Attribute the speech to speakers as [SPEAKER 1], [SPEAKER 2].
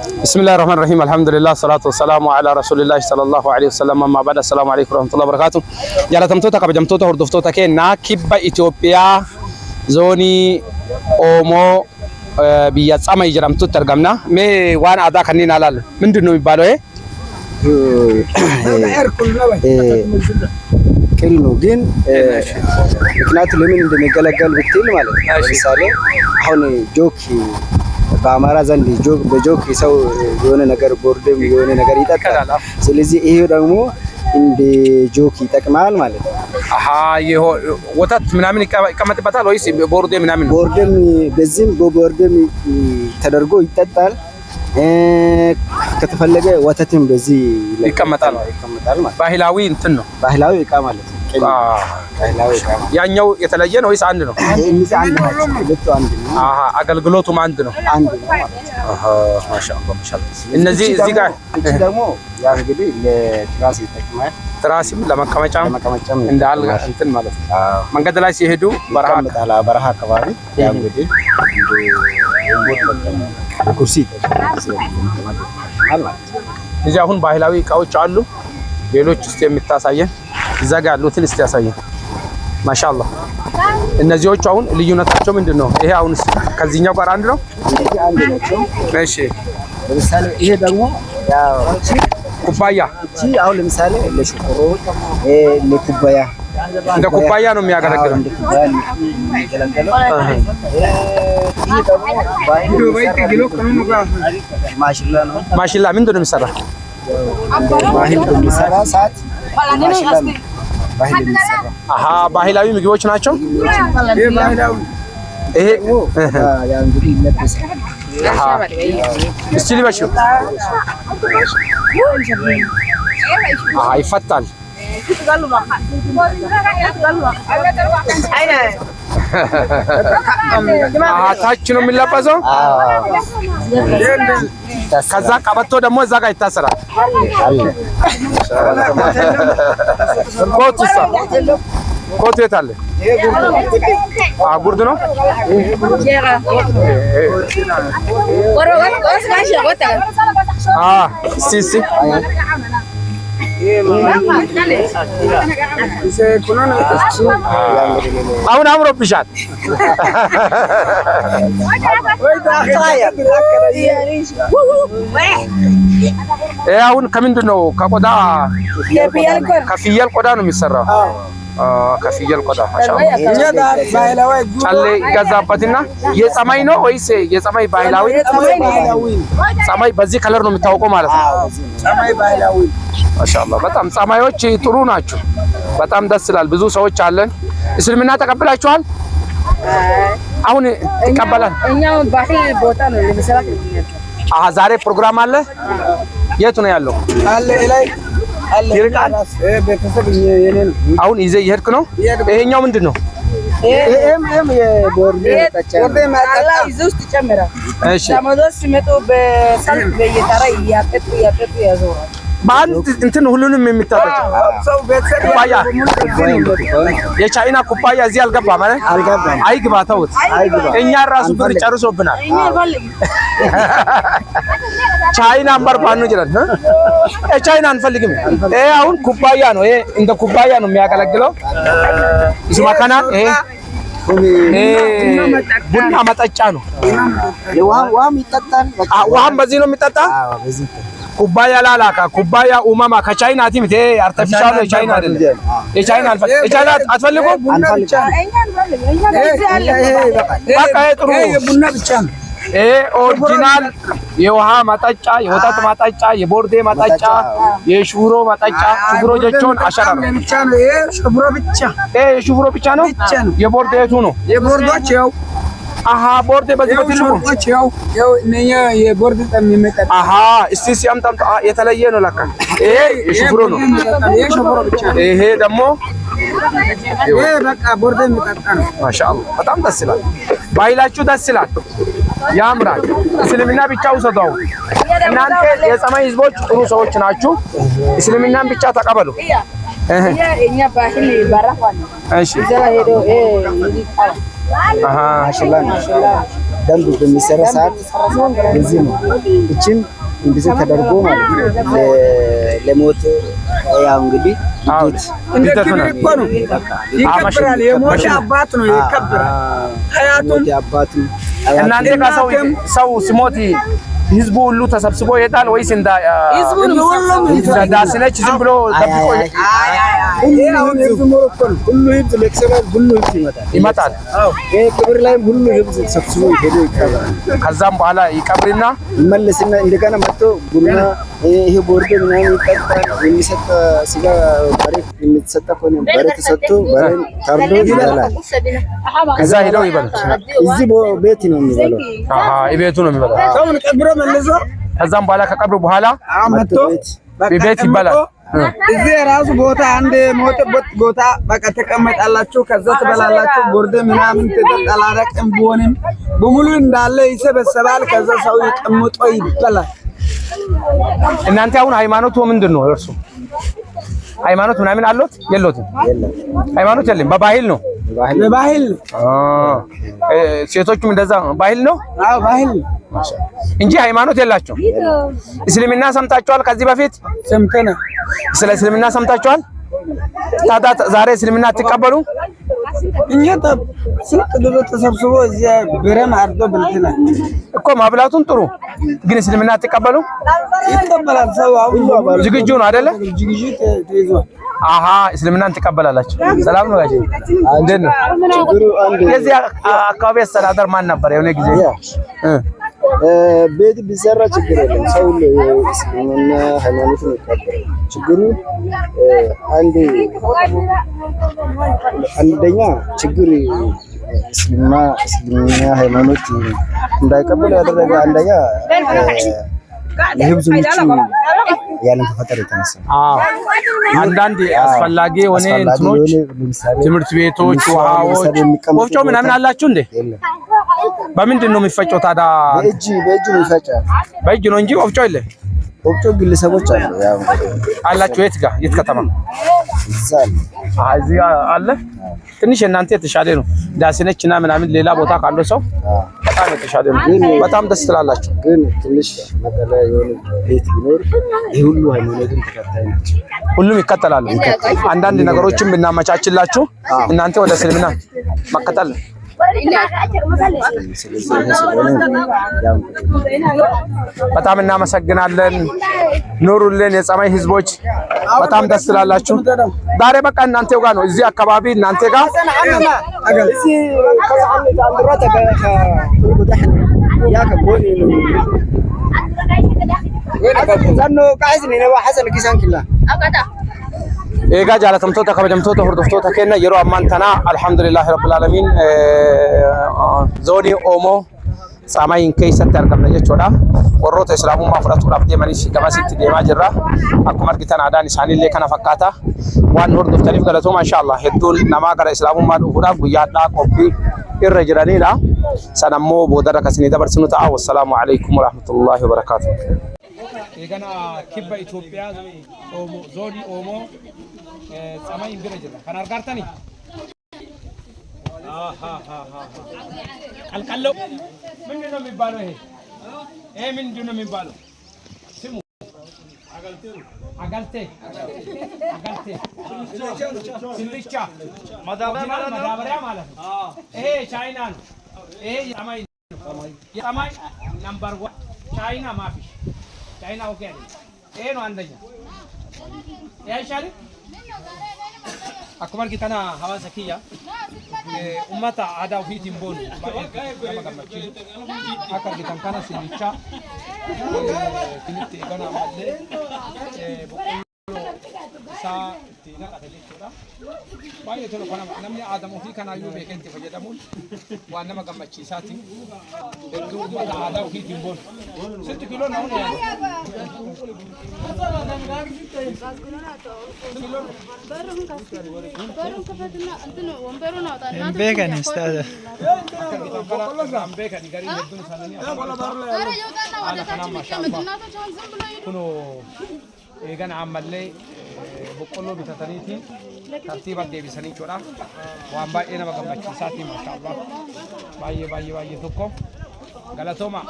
[SPEAKER 1] بسم الله الرحمن الرحيم الحمد لله الصلاة والسلام على رسول الله صلى الله عليه وسلم أما بعد السلام عليكم ورحمة الله وبركاته جالتمتوتا كبجمتوتا هردفتوتا كينا كيبا إثيوبيا زوني أومو بيا سما يجرمتو ترجمنا مي وانا أدا خنينا لال من دونه يبالو
[SPEAKER 2] كلنو جين ምክንያቱ ለምን እንደሚገለገል ብትል ማለት ነው። ለምሳሌ አሁን ጆክ በአማራ ዘንድ ጆክ በጆክ ሰው የሆነ ነገር ቦርደም የሆነ ነገር ይጠጣል። ስለዚህ ይሄ ደግሞ እንደ ጆክ ይጠቅማል ማለት ነው።
[SPEAKER 1] አሃ ወተት ምናምን ይቀመጥበታል ወይስ ቦርደም ምናምን?
[SPEAKER 2] ቦርደም በዚህም በቦርደም ተደርጎ ይጠጣል። ከተፈለገ ወተትም በዚህ
[SPEAKER 1] ይቀመጣል ማለት ባህላዊ እንትን ነው።
[SPEAKER 2] ባህላዊ እቃ ማለት ነው።
[SPEAKER 1] ያኛው የተለየ ነው ወይስ አንድ ነው?
[SPEAKER 2] እነዚህ አንድ ናቸው። ሁለቱ አንድ ነው።
[SPEAKER 1] አሃ አገልግሎቱም አንድ ነው።
[SPEAKER 2] አንድ ነው ማለት ነው።
[SPEAKER 1] አሃ ማሻአላህ ማሻአላህ። እነዚህ እዚህ ጋር
[SPEAKER 2] ደግሞ ያ እንግዲህ ለትራስ ይጠቅማል።
[SPEAKER 1] ትራስም ለመቀመጫም እንዳል እንትን ማለት ነው። መንገድ ላይ ሲሄዱ
[SPEAKER 2] በረሃ አካባቢ ያ እንግዲህ ኩርሲ
[SPEAKER 1] እዚህ አሁን ባህላዊ እቃዎች አሉ። ሌሎች እስቲ የምታሳየን እዛ ጋር ያሉትን እስቲ ያሳየን። ማሻአላህ እነዚህዎች አሁን ልዩነታቸው ምንድነው? ይሄ አሁን ከዚህኛው ጋር አንድ ነው። እሺ
[SPEAKER 2] ለምሳሌ ይሄ ደግሞ ያው
[SPEAKER 1] ኩባያ
[SPEAKER 2] እቺ አሁን ለምሳሌ ለሽኮሮ ለኩባያ
[SPEAKER 1] እንደ ኩባያ ነው የሚያገለግለው።
[SPEAKER 2] እንደ ኩባያ የሚያገለግለው ይሄ ደግሞ ማሽላ ነው።
[SPEAKER 1] ማሽላ ምንድነው የሚሰራ? አሃ ባህላዊ ምግቦች ናቸው። ይሄ
[SPEAKER 2] ያ እንግዲህ ይለበስ
[SPEAKER 1] እስቲ ልበሽው። አሃ ይፈታል። ታች ነው የሚለበሰው። ከዛ ቀበቶ ደግሞ እዛ ጋር ይታሰራል። ኮት የት አለ? ጉርድ ነው። እስቲ አሁን አምሮብሻል። አሁን ከምንድን ነው? ከቆዳ ከፍየል ቆዳ ነው የሚሰራው። ከፍየል ቆዳ ማሻአላህ። ጨሌ ይገዛበትና የፀማይ ነው ወይስ የፀማይ ባህላዊ? ፀማይ በዚህ ከለር ነው የሚታወቀው ማለት ነው።
[SPEAKER 2] ፀማይ ባህላዊ
[SPEAKER 1] ማሻአላህ። በጣም ፀማዮች ጥሩ ናቸው። በጣም ደስ ይላል። ብዙ ሰዎች አለን። እስልምና ተቀብላችኋል? አሁን ይቀበላል።
[SPEAKER 3] እኛው ባህል ቦታ ነው ለምሳሌ።
[SPEAKER 1] ዛሬ ፕሮግራም አለ። የቱ ነው ያለው?
[SPEAKER 2] አለ ላይ
[SPEAKER 1] ይርቃል።
[SPEAKER 2] ቤተሰብ የኔን
[SPEAKER 1] አሁን ይዘህ እየሄድክ ነው? ይሄኛው ምንድን ነው?
[SPEAKER 2] ኤም የቦርዴ ማጣላ
[SPEAKER 3] ይዘው ውስጥ ይጨምራል።
[SPEAKER 1] እሺ
[SPEAKER 3] ዳማዶስ ሲመጡ በሰልፍ በየተራ ያቀጡ ያዞራል።
[SPEAKER 1] በአንድ እንትን ሁሉንም የሚታጠቅ ኩባያ የቻይና ኩባያ እዚህ አልገባም ማለት አይግባ። ተውት፣ እኛ ራሱ ብር ጨርሶብናል። ቻይና አንበርባኑ ይችላል። ቻይና አንፈልግም። ይሄ አሁን ኩባያ ነው። ይሄ እንደ ኩባያ ነው የሚያገለግለው። ይስማከና ይሄ ቡና መጠጫ ነው።
[SPEAKER 2] ውሃም ይጠጣል።
[SPEAKER 1] ውሃም በዚህ ነው የሚጠጣ። ኩባያ ላላካ ኩባያ ኡማማ ከቻይና ቲምቴ አርቲፊሻል የቻይና አይደለም። የቻይና አትፈልጉም? በቃ ጥሩ
[SPEAKER 2] ቡና ብቻ ነው።
[SPEAKER 1] ይሄ ኦሪጂናል የውሃ ማጣጫ፣ የወተት ማጣጫ፣ የቦርዴ ማጣጫ፣ የሽብሮ ማጣጫ። ሽብሮ ጀቾን አሻራ ነው።
[SPEAKER 2] ይሄ ሽብሮ ብቻ።
[SPEAKER 1] ይሄ የሽብሮ ብቻ ነው። የቦርዴ የቱ ነው?
[SPEAKER 2] የቦርዶች ያው
[SPEAKER 1] አሃ ቦርዴ በዚህ በትልቁ
[SPEAKER 2] ያው እነኛ የቦርድ ጠም የሚመጣ
[SPEAKER 1] አሃ እስቲ ሲያምጣም የተለየ ነው ለካ። ይሄ የሽብሮ ነው።
[SPEAKER 2] ይሄ ሽብሮ ብቻ።
[SPEAKER 1] ይሄ ደግሞ
[SPEAKER 2] ይሄ በቃ ቦርድ የሚጠጣ ነው።
[SPEAKER 1] ማሻአላህ በጣም ደስ ይላል። ባህላችሁ ደስ ይላል፣ ያምራል። እስልምና ብቻ ውሰደው። እናንተ የፀማይ ህዝቦች ጥሩ ሰዎች ናችሁ። እስልምናን ብቻ ተቀበሉ።
[SPEAKER 3] እኛ ባህል ይባረካል።
[SPEAKER 1] እሺ
[SPEAKER 3] እዛ ሄዶ
[SPEAKER 1] አሃ
[SPEAKER 2] ደንብ በሚሰራ ሰዓት እዚህ ነው እቺን እንደዚህ ተደርጎ ማለት ነው ለሞት ያው እንግዲህ
[SPEAKER 1] እንደ ክብር እኮ ነው ይከብራል። የሞት አባት ነው ይከብራል። ሀያቱን
[SPEAKER 2] አባት
[SPEAKER 1] እናንተ ከሰው ሰው ሲሞት ህዝቡ ሁሉ ተሰብስቦ ይሄዳል ወይስ እንዳ ህዝቡ ሁሉ ዳስነች ዝም ብሎ ተብቆ
[SPEAKER 2] ሁሉ ህዝብ ለክሰራል ሁሉ ህዝብ
[SPEAKER 1] ይመጣል።
[SPEAKER 2] ይሄ ክብር ላይ ሁሉ ህዝብ ተሰብስቦ ሄዶ ይቀበራል።
[SPEAKER 1] ከዛም በኋላ ይቀብርና
[SPEAKER 2] ይመለስና እንደገና መጥቶ ቡና ይሄ ቦርዶ ምናምን ይጠጣል። የሚሰጥ ስጋ በሬት የሚሰጥ ከሆነ በሬት ተሰጥቶ በሬን ታርዶ ይበላል።
[SPEAKER 1] ከዛ ሄደው ይበላል።
[SPEAKER 2] እዚህ ቤት ነው የሚበላው።
[SPEAKER 1] ቤቱ ነው የሚበላው።
[SPEAKER 3] ሰውን ቀብሮ መልሶ
[SPEAKER 1] ከዛም በኋላ ከቀብሩ በኋላ
[SPEAKER 3] መጥቶ
[SPEAKER 1] ቤት ይበላል።
[SPEAKER 3] እዚህ ራሱ ቦታ አንድ ሞተበት ቦታ በቃ ተቀመጣላችሁ። ከዛ ትበላላችሁ። ቦርደ ምናምን ተጠላረቅም ቢሆንም በሙሉ እንዳለ ይሰበሰባል። ከዛ ሰው ይቀምጦ ይበላል።
[SPEAKER 1] እናንተ አሁን ሃይማኖቱ ምንድነው? እርሱ ሃይማኖት ምናምን አሉት የለውም? ሃይማኖት የለም። በባህል ነው
[SPEAKER 3] በባህል
[SPEAKER 1] ሴቶቹም እንደዛ ባህል ነው።
[SPEAKER 3] አዎ ባህል
[SPEAKER 1] እንጂ ሃይማኖት የላቸው። እስልምና ሰምታችኋል? ከዚህ በፊት
[SPEAKER 3] ሰምተናል።
[SPEAKER 1] ስለ እስልምና ሰምታችኋል? ታዲያ ዛሬ እስልምና አትቀበሉ?
[SPEAKER 3] እኛ ስንት ድሮ ተሰብስቦ እዚያ ብረም አርዶ ብልተናል
[SPEAKER 1] እኮ ማብላቱን ጥሩ፣ ግን እስልምና አትቀበሉ?
[SPEAKER 3] ይቀበላል ሰው አሁን
[SPEAKER 1] ዝግጁ ነው አይደለ?
[SPEAKER 3] ዝግጁ ተይዟል።
[SPEAKER 1] አሃ እስልምናን ትቀበላላችሁ። ሰላም ነው ጋሼ? እንዴት ነው? የዚህ አካባቢ አስተዳደር ማን ነበር የሆነ ጊዜ?
[SPEAKER 2] ቤት ቢሰራ ችግር የለም። ሰው እስልምና ሃይማኖትን ይቀበላል። ችግሩ አንደኛ ችግር እስልምና ሃይማኖት እንዳይቀበል ያደረገ አንደኛ ለህዝብ ምቹ ያለን ተፈጠረ የተነሳ
[SPEAKER 1] አንዳንድ አስፈላጊ የሆነ እንትኖች ትምህርት ቤቶች፣ ውሃዎች፣ ወፍጮ ምናምን አላችሁ እንዴ? በምንድን ነው የሚፈጨው ታዲያ?
[SPEAKER 2] በእጅ ነው የሚፈጨው።
[SPEAKER 1] በእጅ ነው እንጂ ወፍጮ የለም።
[SPEAKER 2] ወፍጮ ግለሰቦች አሉ ያው
[SPEAKER 1] አላችሁ። የት ከተማ? እዚህ አለ። ትንሽ እናንተ የተሻለ ነው። ዳስነችና ምናምን ሌላ ቦታ ካለው ሰው በጣም የተሻለ ነው። በጣም ደስ ትላላችሁ።
[SPEAKER 2] ግን ትንሽ መቀለ የሆነ ቤት ቢኖር ይሄ ሁሉ ሃይማኖትን ተከታይ ናቸው።
[SPEAKER 1] ሁሉም ይከተላሉ። አንዳንድ ነገሮችን ብናመቻችላችሁ እናንተ ወደ እስልምና መከተል በጣም እናመሰግናለን። ኑሩልን የጸማይ ህዝቦች፣ በጣም ደስ ትላላችሁ። ዛሬ በቃ እናንተው ጋር ነው፣ እዚህ አካባቢ እናንተ ጋር eegaa jaalatamtoota kabajamtoota hordoftoota keenya yeroo ammaan tana alhamdulillah rabbil alamin zoonii Oomoo Tsamayin keessatti argamna jechuudha. Warroota islaamummaa fudhatuudhaaf deemanis gamasitti deemaa jirra. Akkuma argitan aadaan isaaniillee kana fakkaata. Waan hordoftaniif galatooma inshallah. Hedduun namaa gara islaamummaa dhufuudhaaf guyyaadhaa qophii irra jiranidha. San ammoo boodarra kasinii dabarsinu ta'a. Wassalaamu alaikum warahmatullahi wabarakatuh. Eegana kibba Itoophiyaa zoonii Oomoo Tsamayin bira jirra. Kan argartani? Alqallo ምንድን ነው የሚባለው? ይሄ ምንድን ነው የሚባለው? ስሙ አጋልቴ ስልቻ ማዳበሪያ ማለት ነው። ይሄ ቻይና ነው። ይሄ የጸማይ ነምበር 1 ቻይና ማፊ ቻይና ኦኬ አይደል? ይሄ ነው አንደኛ። ይሄ አይሻልም? akkuma argitan hawaasa kiyya ummata aadaa ofiitiin boonu baay'ee nama gammachiisu akka argitan kana sinicha kinitti eegana ammallee boqqolloo isaa itti naqate jechuudha. Baay'ee tola kana namni aadaa ofii kanaayyuu beekee itti fayyadamuun waan nama gammachiisaati. Hedduu ummata aadaa ofiitiin boonu. Sitti kiiloo na hunda
[SPEAKER 4] Beekan istaada.
[SPEAKER 1] Kuno eegan ammallee boqqolloo bitataniitiin tartiiba deebisanii jechuudha. Waan baay'ee nama gammachiisaati maashaallah. Baay'ee tokko Galatoma.